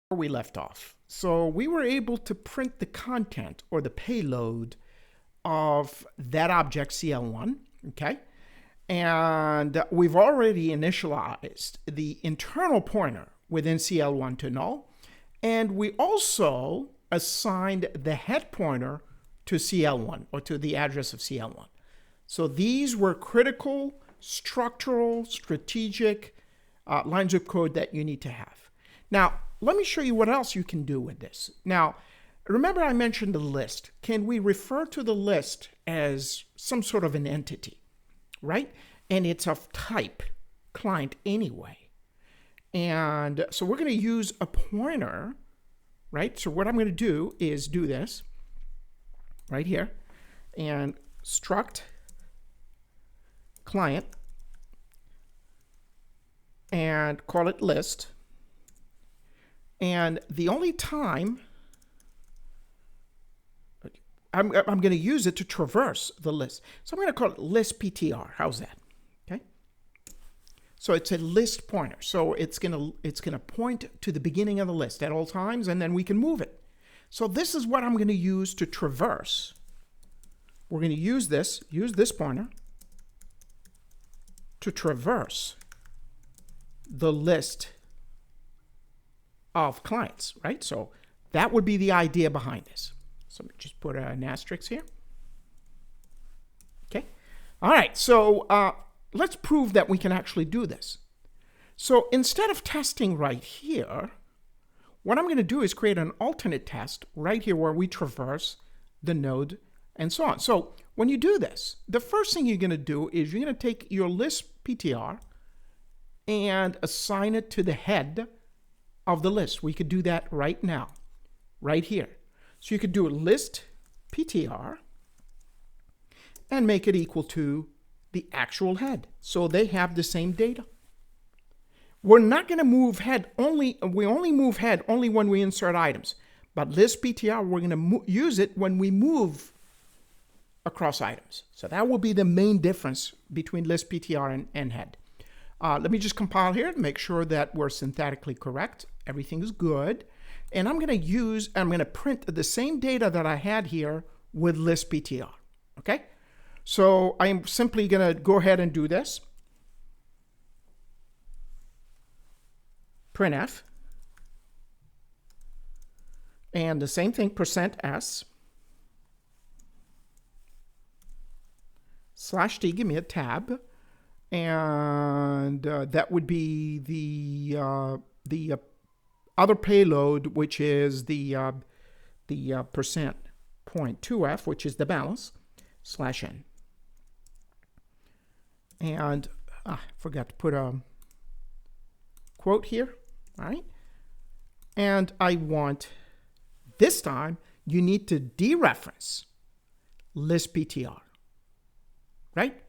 where we left off. So we were able to print the content or the payload of that object CL1, okay? And we've already initialized the internal pointer within CL1 to null. And we also assigned the head pointer to CL1 or to the address of CL1. So these were critical, structural, strategic lines of code that you need to have. Now, let me show you what else you can do with this. Now, remember I mentioned the list. Can we refer to the list as some sort of an entity, right? And it's of type client anyway. And so we're going to use a pointer, right? So what I'm going to do is do this right here and struct client and call it list. And the only time I'm going to use it to traverse the list. So I'm going to call it list PTR. How's that? Okay. So it's a list pointer. So it's going to point to the beginning of the list at all times, and then we can move it. So this is what I'm going to use to traverse. We're going to use this pointer to traverse the list of clients, right? So that would be the idea behind this. So let me just put an asterisk here. Okay. All right. So let's prove that we can actually do this. So instead of testing right here, what I'm going to do is create an alternate test right here where we traverse the node and so on. So when you do this, the first thing you're going to do is you're going to take your list PTR and assign it to the head of the list. We could do that right now, right here. So you could do a list PTR and make it equal to the actual head. So they have the same data. We're not going to move head only, we only move head only when we insert items. But list PTR, we're going to use it when we move across items. So that will be the main difference between list PTR and head. Let me just compile here to make sure that we're syntactically correct. Everything is good. And I'm going to print the same data that I had here with list PTR. Okay? So I'm simply going to go ahead and do this. Printf. And the same thing, %s /t, give me a tab. And that would be the other payload, which is the %.2f, which is the balance, /n. And I forgot to put a quote here, all right? And I want, this time, you need to dereference list PTR, right?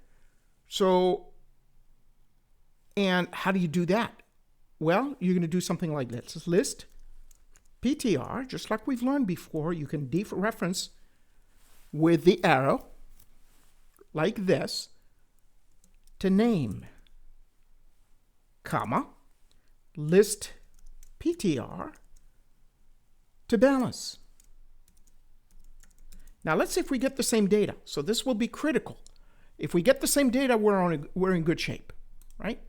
So, and how do you do that? Well, you're going to do something like this. List PTR, just like we've learned before, you can dereference with the arrow, like this, to name, comma, list PTR to balance. Now let's see if we get the same data. So this will be critical. If we get the same data, we're in good shape, right?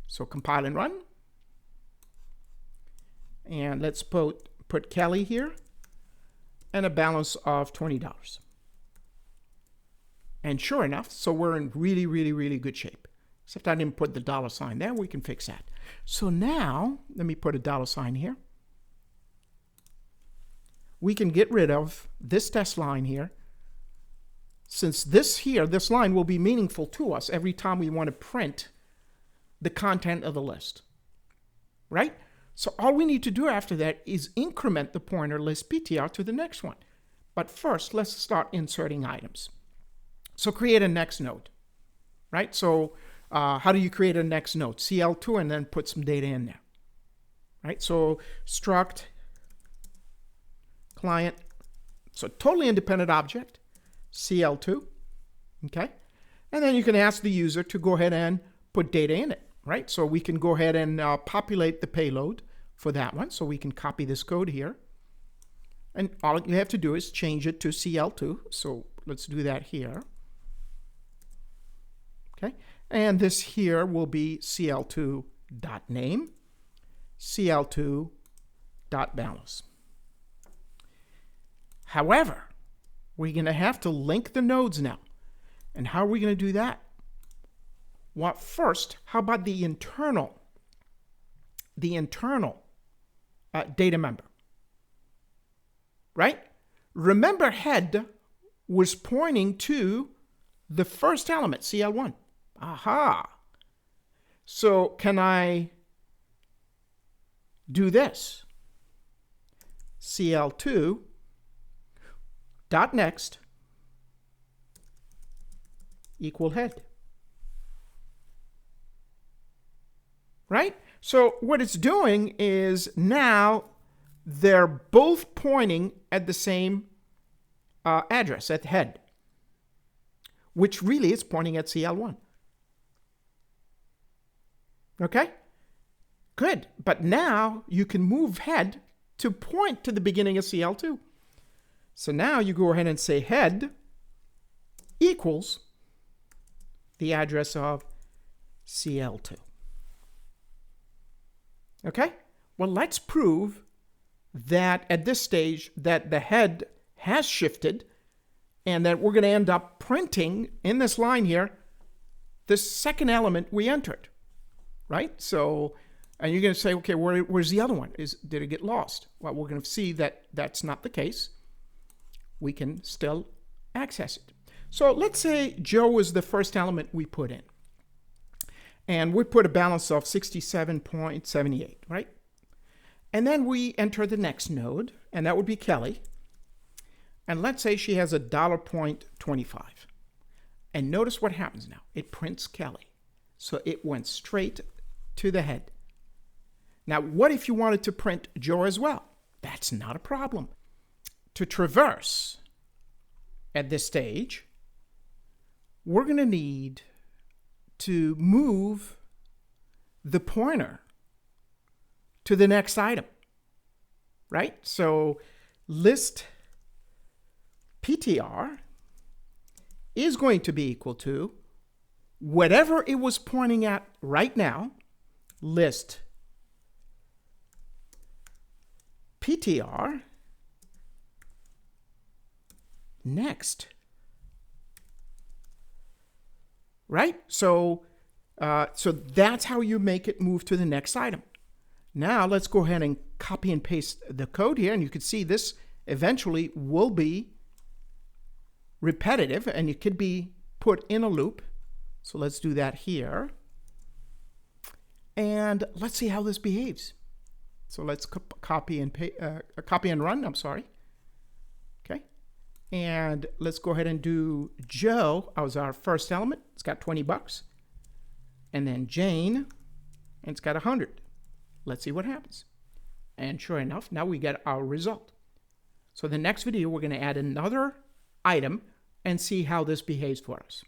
So compile and run. And let's put Kelly here and a balance of $20. And sure enough, so we're in really, really, really good shape. Except I didn't put the $sign there. We can fix that. So now, let me put a $sign here. We can get rid of this test line here. Since this line will be meaningful to us every time we want to print the content of the list, right? So all we need to do after that is increment the pointer list PTR to the next one. But first, let's start inserting items. So create a next node, right? So how do you create a next node? CL2 and then put some data in there, right? So struct client, so totally independent object, CL2, okay? And then you can ask the user to go ahead and put data in it, right? So we can go ahead and populate the payload for that one. So we can copy this code here. And all you have to do is change it to CL2. So let's do that here. Okay. And this here will be CL2.name, CL2.balance. However, we're going to have to link the nodes now. And how are we going to do that? Well, first, how about the internal data member? Right? Remember, head was pointing to the first element, CL1. Aha. So can I do this? CL2 dot next equal head. Right? So what it's doing is now they're both pointing at the same address, at head, which really is pointing at CL1. Okay? Good. But now you can move head to point to the beginning of CL2. So now you go ahead and say head equals the address of CL2. Okay? Well, let's prove that at this stage that the head has shifted and that we're going to end up printing in this line here the second element we entered, right? So, and you're going to say, okay, where's the other one? Did it get lost? Well, we're going to see that that's not the case. We can still access it. So let's say Joe is the first element we put in. And we put a balance of 67.78, right? And then we enter the next node, and that would be Kelly. And let's say she has $1.25. And notice what happens now. It prints Kelly. So it went straight to the head. Now, what if you wanted to print Joe as well? That's not a problem. To traverse at this stage, we're going to need to move the pointer to the next item, right? So list PTR is going to be equal to whatever it was pointing at right now, list PTR next. Right? So that's how you make it move to the next item. Now let's go ahead and copy and paste the code here, and you can see this eventually will be repetitive, and it could be put in a loop. So let's do that here. And let's see how this behaves. So let's copy and run, I'm sorry. Okay. And let's go ahead and do Joe as our first element. It's got $20. And then Jane, and it's got 100. Let's see what happens. And sure enough, now we get our result. So the next video, we're going to add another item and see how this behaves for us.